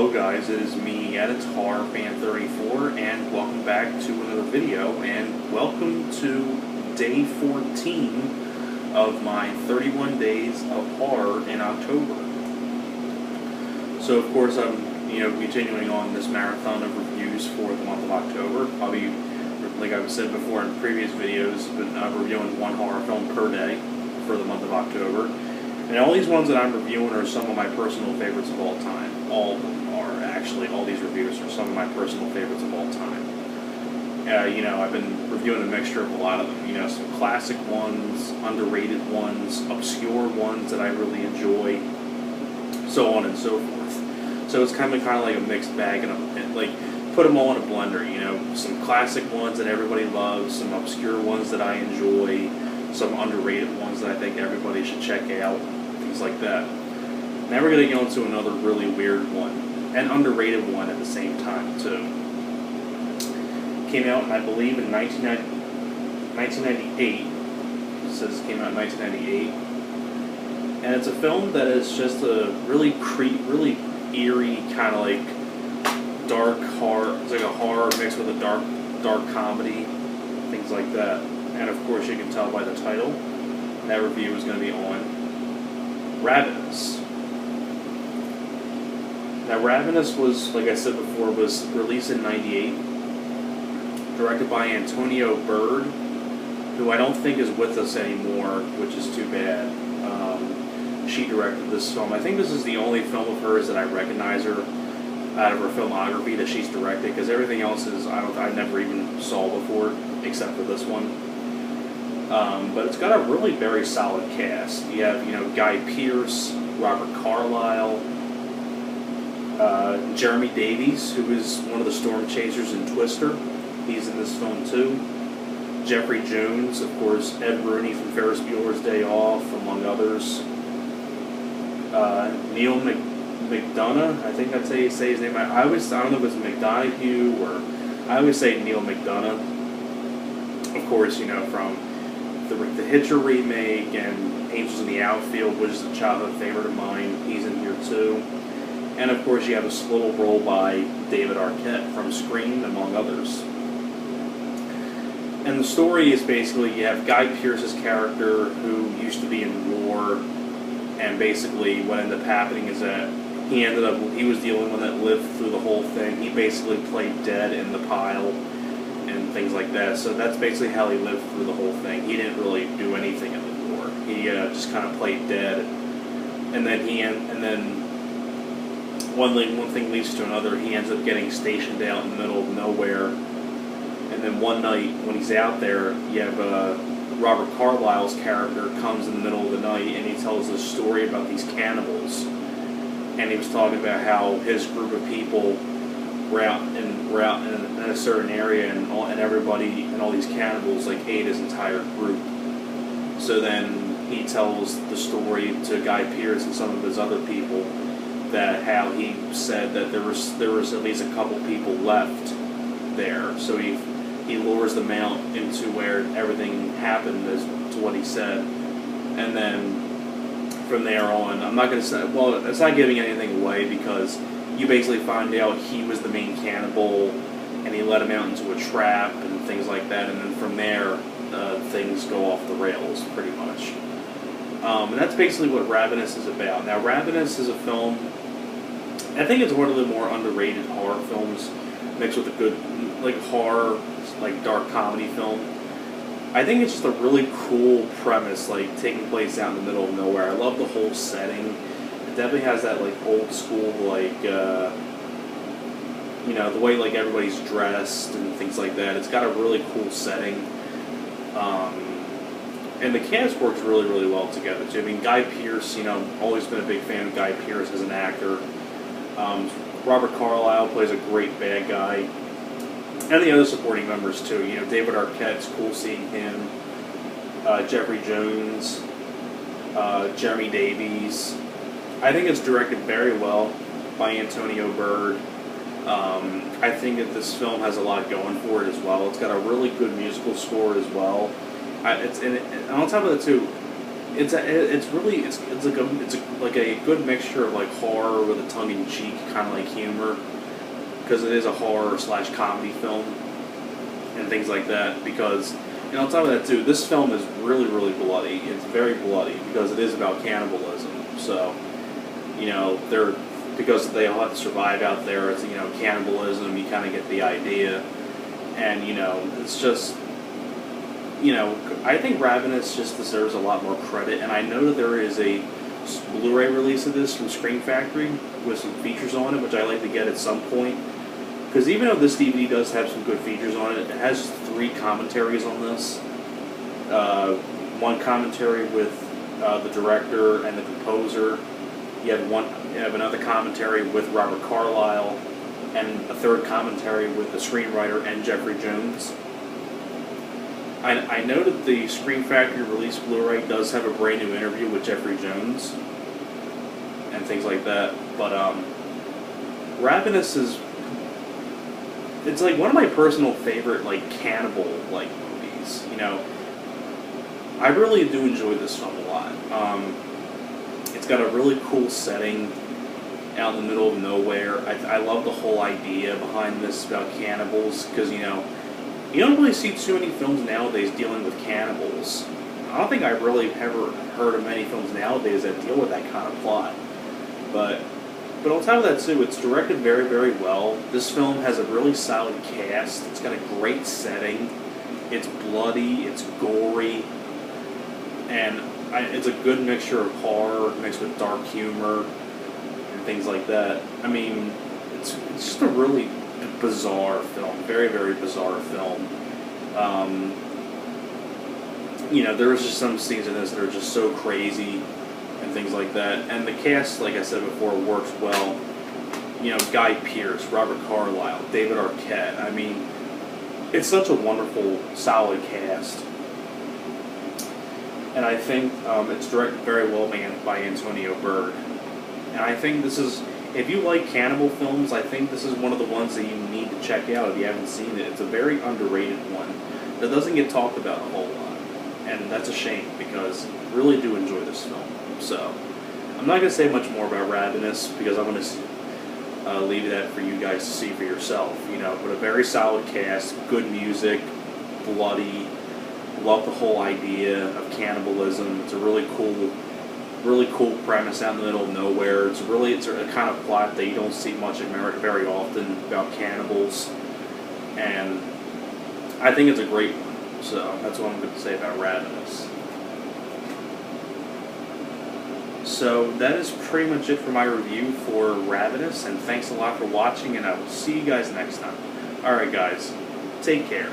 Hello guys, it is me, Editor Fan 34, and welcome back to another video, and welcome to day 14 of my 31 days of horror in October. So of course I'm, continuing on this marathon of reviews for the month of October. I'll be, like I've said before in previous videos, reviewing one horror film per day for the month of October. And all these ones that I'm reviewing are some of my personal favorites of all time. All of them are, actually. All these reviews are some of my personal favorites of all time. I've been reviewing a mixture of a lot of them. Some classic ones, underrated ones, obscure ones that I really enjoy, so on and so forth. So it's kind of like a mixed bag, and like put them all in a blender. Some classic ones that everybody loves, some obscure ones that I enjoy, some underrated ones that I think everybody should check out, things like that. Now we're going to go into another really weird one, and underrated one at the same time, too. Came out, I believe, in 1998. It says it came out in 1998. And it's a film that is just a really really eerie, kind of like dark horror. It's like a horror mixed with a dark comedy, things like that. And of course, you can tell by the title, that review is going to be on Ravenous. Now, Ravenous was, like I said before, was released in '98, directed by Antonio Bird, who I don't think is with us anymore, which is too bad. She directed this film. I think this is the only film of hers that I recognize her out of her filmography that she's directed, because everything else is I never even saw before, except for this one. But it's got a really very solid cast. You have, Guy Pearce, Robert Carlyle, Jeremy Davies, who is one of the storm chasers in Twister. He's in this film too. Jeffrey Jones, of course, Ed Rooney from Ferris Bueller's Day Off, among others. Neil McDonough, I think that's how you say his name. I don't know if it's McDonough or I always say Neil McDonough. Of course, from the Hitcher remake and Angels in the Outfield, which is a childhood favorite of mine. He's in here too. And of course you have a little role by David Arquette from Scream, among others. And the story is basically, you have Guy Pearce's character, who used to be in war, and basically what ended up happening is that he was the only one that lived through the whole thing. He basically played dead in the pile and things like that. So that's basically how he lived through the whole thing. He didn't really do anything in the war. He just kind of played dead, and then one thing leads to another. He ends up getting stationed out in the middle of nowhere, and then one night when he's out there, you have Robert Carlyle's character comes in the middle of the night, and he tells a story about these cannibals, and he was talking about how his group of people were out in a certain area, and everybody and all these cannibals ate his entire group. So then he tells the story to Guy Pearce and some of his other people, that how he said that there was at least a couple people left there. So he lures them out into where everything happened, as to what he said, and then from there on, I'm not going to say, well, it's not giving anything away, because you basically find out he was the main cannibal, and he let him out into a trap and things like that, and then from there, things go off the rails, pretty much. And that's basically what Ravenous is about. Now, Ravenous is a film, I think it's one of the more underrated horror films, mixed with a good, horror, dark comedy film. I think it's just a really cool premise, taking place out in the middle of nowhere. I love the whole setting. It definitely has that, old school, the way, everybody's dressed and things like that. It's got a really cool setting. And the cast works really, really well together, too. I mean, Guy Pearce, always been a big fan of Guy Pearce as an actor. Robert Carlyle plays a great bad guy. And the other supporting members, too. David Arquette's cool seeing him. Jeffrey Jones. Jeremy Davies. I think it's directed very well by Antonio Bird. I think that this film has a lot going for it as well. It's got a really good musical score as well. And on top of that, too, it's like a good mixture of like horror with a tongue in cheek kind of like humor, because it is a horror slash comedy film and things like that. Because on top of that too, this film is really bloody. It's very bloody because it is about cannibalism. So they're because they all have to survive out there. It's cannibalism. You kind of get the idea, and it's just. I think Ravenous just deserves a lot more credit, and I know that there is a Blu-ray release of this from Screen Factory with some features on it, which I like to get at some point. Because even though this DVD does have some good features on it, it has 3 commentaries on this. One commentary with the director and the composer. You have another commentary with Robert Carlyle, and a third commentary with the screenwriter and Jeffrey Jones. I know that the Screen Factory release Blu-ray does have a brand new interview with Jeffrey Jones and things like that, but Ravenous it's like one of my personal favorite like cannibal like movies. I really do enjoy this film a lot. It's got a really cool setting out in the middle of nowhere. I love the whole idea behind this about cannibals, because you don't really see too many films nowadays dealing with cannibals. I don't think I've really ever heard of many films nowadays that deal with that kind of plot. But on top of that too, it's directed very well. This film has a really solid cast. It's got a great setting. It's bloody, it's gory, and it's a good mixture of horror mixed with dark humor and things like that. I mean, it's just a really bizarre film, very bizarre film. There was just some scenes in this that are just so crazy and things like that. And the cast, like I said before, works well. Guy Pearce, Robert Carlyle, David Arquette. I mean, it's such a wonderful, solid cast. And I think it's directed very well by Antonio Berg. And I think this is, if you like cannibal films, I think this is one of the ones that you need to check out if you haven't seen it. It's a very underrated one that doesn't get talked about a whole lot. And that's a shame, because I really do enjoy this film. So, I'm not going to say much more about Ravenous, because I'm going to leave that for you guys to see for yourself. But a very solid cast, good music, bloody, love the whole idea of cannibalism. It's a really cool premise out in the middle of nowhere. It's a kind of plot that you don't see much in America very often about cannibals, and I think it's a great one. So that's what I'm going to say about Ravenous. So that is pretty much it for my review for Ravenous, and thanks a lot for watching, and I will see you guys next time. Alright guys, take care.